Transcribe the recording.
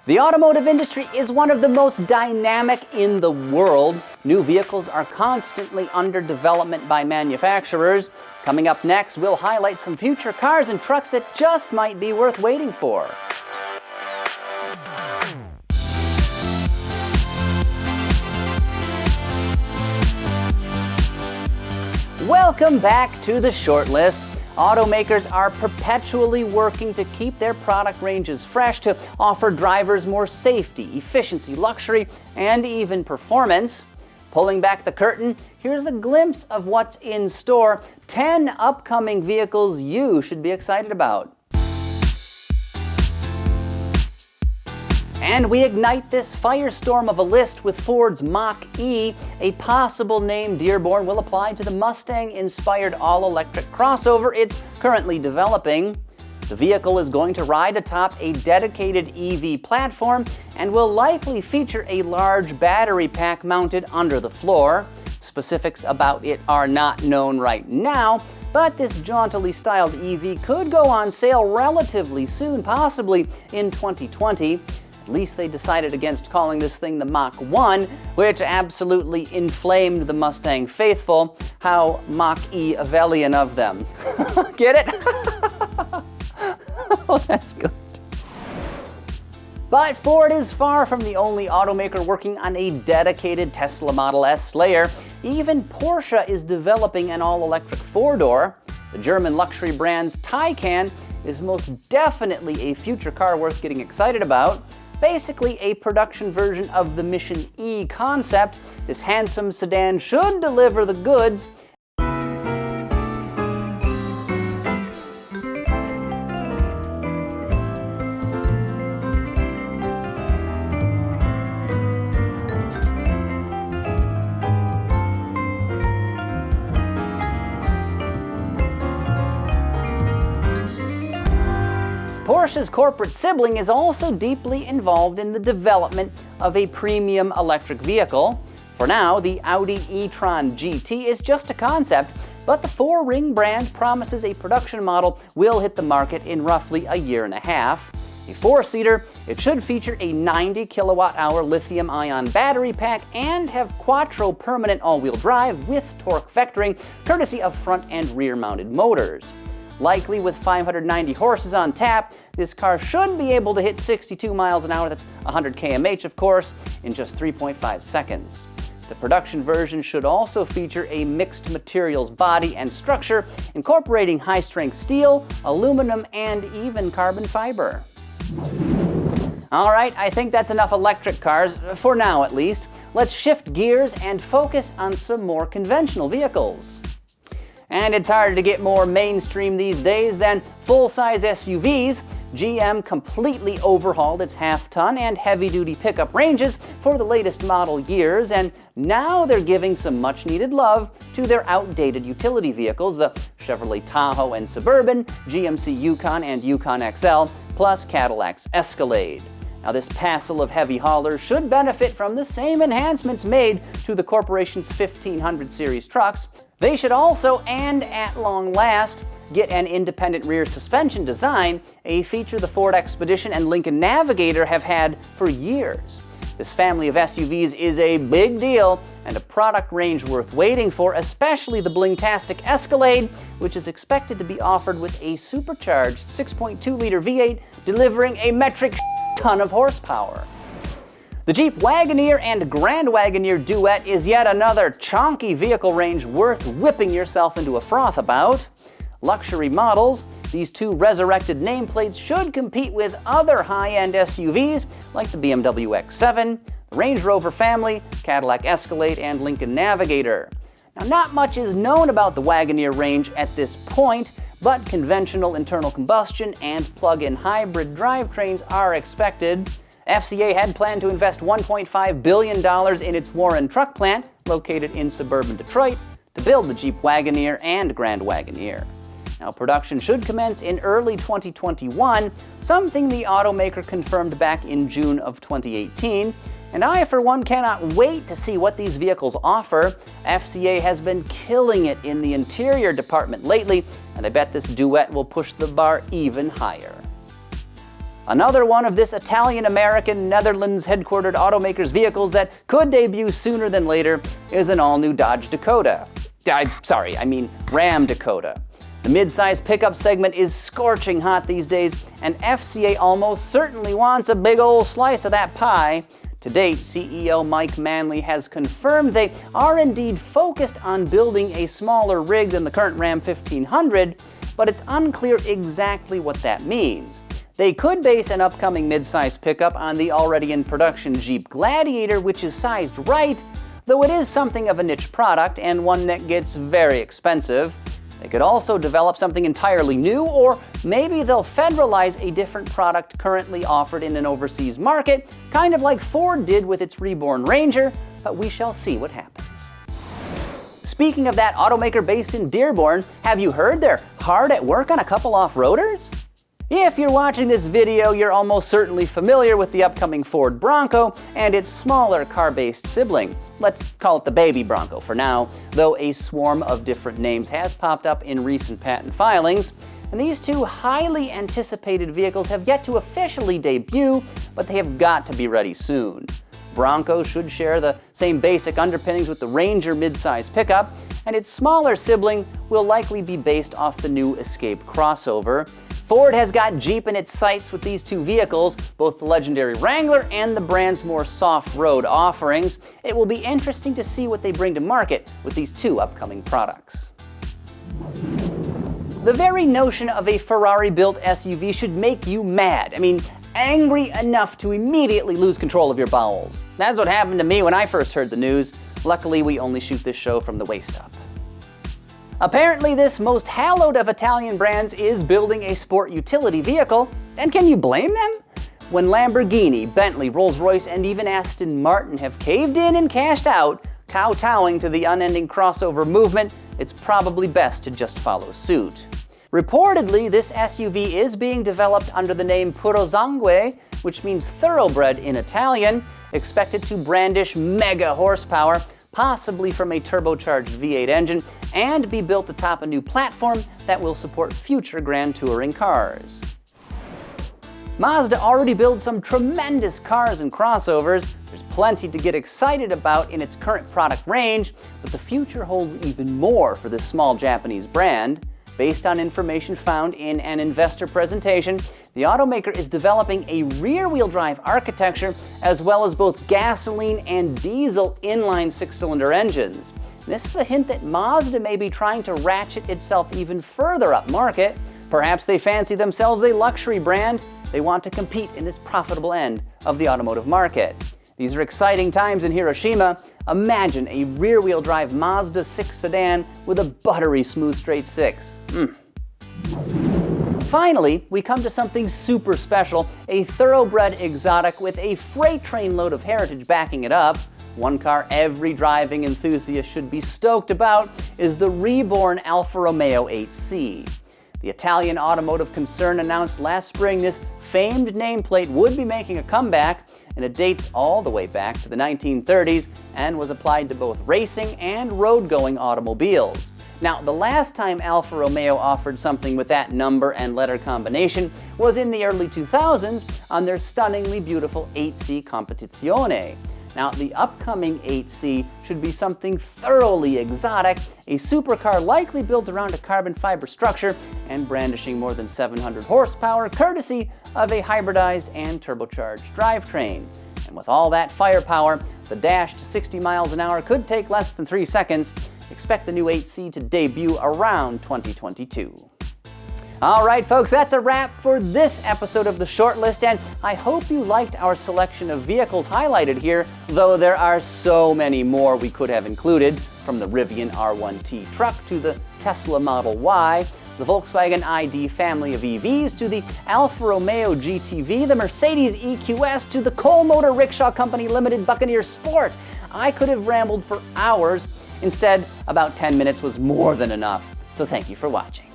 The automotive industry is one of the most dynamic in the world. New vehicles are constantly under development by manufacturers. Coming up next, we'll highlight some future cars and trucks that just might be worth waiting for. Welcome back to the short list. Automakers are perpetually working to keep their product ranges fresh to offer drivers more safety, efficiency, luxury, and even performance. Pulling back the curtain, here's a glimpse of what's in store. 10 upcoming vehicles you should be excited about. And we ignite this firestorm of a list with Ford's Mach-E. A possible name Dearborn will apply to the Mustang-inspired all-electric crossover it's currently developing. The vehicle is going to ride atop a dedicated EV platform and will likely feature a large battery pack mounted under the floor. Specifics about it are not known right now, but this jauntily styled EV could go on sale relatively soon, possibly in 2020. At least they decided against calling this thing the Mach-1, which absolutely inflamed the Mustang faithful. How Mach-E-Avellian of them. Get it? Oh, that's good. But Ford is far from the only automaker working on a dedicated Tesla Model S slayer. Even Porsche is developing an all-electric four-door. The German luxury brand's Taycan is most definitely a future car worth getting excited about. Basically a production version of the Mission E concept, this handsome sedan should deliver the goods. Porsche's corporate sibling is also deeply involved in the development of a premium electric vehicle. For now, the Audi e-tron GT is just a concept, but the four-ring brand promises a production model will hit the market in roughly a year and a half. A four-seater, it should feature a 90 kilowatt-hour lithium-ion battery pack and have quattro permanent all-wheel drive with torque vectoring, courtesy of front and rear-mounted motors. Likely with 590 horses on tap, this car should be able to hit 62 miles an hour, that's 100 km of course, in just 3.5 seconds. The production version should also feature a mixed materials body and structure, incorporating high-strength steel, aluminum, and even carbon fiber. All right, I think that's enough electric cars, for now at least. Let's shift gears and focus on some more conventional vehicles. And it's harder to get more mainstream these days than full-size SUVs. GM completely overhauled its half-ton and heavy-duty pickup ranges for the latest model years, and now they're giving some much-needed love to their outdated utility vehicles, the Chevrolet Tahoe and Suburban, GMC Yukon and Yukon XL, plus Cadillac's Escalade. Now, this passel of heavy haulers should benefit from the same enhancements made to the corporation's 1500 series trucks. They should also, and at long last, get an independent rear suspension design, a feature the Ford Expedition and Lincoln Navigator have had for years. This family of SUVs is a big deal and a product range worth waiting for, especially the bling-tastic Escalade, which is expected to be offered with a supercharged 6.2-liter V8 delivering a metric ton of horsepower. The Jeep Wagoneer and Grand Wagoneer duet is yet another chonky vehicle range worth whipping yourself into a froth about. Luxury models, these two resurrected nameplates should compete with other high-end SUVs like the BMW X7, the Range Rover family, Cadillac Escalade, and Lincoln Navigator. Now, not much is known about the Wagoneer range at this point, but conventional internal combustion and plug-in hybrid drivetrains are expected. FCA had planned to invest $1.5 billion in its Warren truck plant, located in suburban Detroit, to build the Jeep Wagoneer and Grand Wagoneer. Now, production should commence in early 2021, something the automaker confirmed back in June of 2018. And I, for one, cannot wait to see what these vehicles offer. FCA has been killing it in the interior department lately, and I bet this duet will push the bar even higher. Another one of this Italian-American, Netherlands-headquartered automakers vehicles that could debut sooner than later is an all-new Dodge Dakota. I mean Ram Dakota. The mid-size pickup segment is scorching hot these days, and FCA almost certainly wants a big old slice of that pie. To date, CEO Mike Manley has confirmed they are indeed focused on building a smaller rig than the current Ram 1500, but it's unclear exactly what that means. They could base an upcoming mid-size pickup on the already in production Jeep Gladiator, which is sized right, though it is something of a niche product and one that gets very expensive. They could also develop something entirely new, or maybe they'll federalize a different product currently offered in an overseas market, kind of like Ford did with its reborn Ranger, but we shall see what happens. Speaking of that automaker based in Dearborn, have you heard they're hard at work on a couple off-roaders? If you're watching this video, you're almost certainly familiar with the upcoming Ford Bronco and its smaller car-based sibling. Let's call it the baby Bronco for now, though a swarm of different names has popped up in recent patent filings. And these two highly anticipated vehicles have yet to officially debut, but they have got to be ready soon. Bronco should share the same basic underpinnings with the Ranger midsize pickup, and its smaller sibling will likely be based off the new Escape crossover. Ford has got Jeep in its sights with these two vehicles, both the legendary Wrangler and the brand's more soft road offerings. It will be interesting to see what they bring to market with these two upcoming products. The very notion of a Ferrari-built SUV should make you mad. I mean, angry enough to immediately lose control of your bowels. That's what happened to me when I first heard the news. Luckily, we only shoot this show from the waist up. Apparently, this most hallowed of Italian brands is building a sport utility vehicle, and can you blame them? When Lamborghini, Bentley, Rolls-Royce, and even Aston Martin have caved in and cashed out, kowtowing to the unending crossover movement, it's probably best to just follow suit. Reportedly, this SUV is being developed under the name Puro Sangue, which means thoroughbred in Italian, expected to brandish mega horsepower, possibly from a turbocharged V8 engine, and be built atop a new platform that will support future Grand Touring cars. Mazda already builds some tremendous cars and crossovers. There's plenty to get excited about in its current product range, but the future holds even more for this small Japanese brand. Based on information found in an investor presentation, the automaker is developing a rear-wheel drive architecture as well as both gasoline and diesel inline six-cylinder engines. This is a hint that Mazda may be trying to ratchet itself even further up market. Perhaps they fancy themselves a luxury brand. They want to compete in this profitable end of the automotive market. These are exciting times in Hiroshima. Imagine a rear-wheel drive Mazda 6 sedan with a buttery smooth straight 6. Finally, we come to something super special, a thoroughbred exotic with a freight train load of heritage backing it up. One car every driving enthusiast should be stoked about is the reborn Alfa Romeo 8C. The Italian automotive concern announced last spring this famed nameplate would be making a comeback, and it dates all the way back to the 1930s and was applied to both racing and road-going automobiles. Now, the last time Alfa Romeo offered something with that number and letter combination was in the early 2000s on their stunningly beautiful 8C Competizione. Now, the upcoming 8C should be something thoroughly exotic, a supercar likely built around a carbon fiber structure and brandishing more than 700 horsepower, courtesy of a hybridized and turbocharged drivetrain. And with all that firepower, the dash to 60 miles an hour could take less than 3 seconds. Expect the new 8C to debut around 2022. All right, folks, that's a wrap for this episode of The Shortlist, and I hope you liked our selection of vehicles highlighted here, though there are so many more we could have included, from the Rivian R1T truck to the Tesla Model Y, the Volkswagen ID family of EVs to the Alfa Romeo GTV, the Mercedes EQS to the Cole Motor Rickshaw Company Limited Buccaneer Sport. I could have rambled for hours. Instead, about 10 minutes was more than enough. So thank you for watching.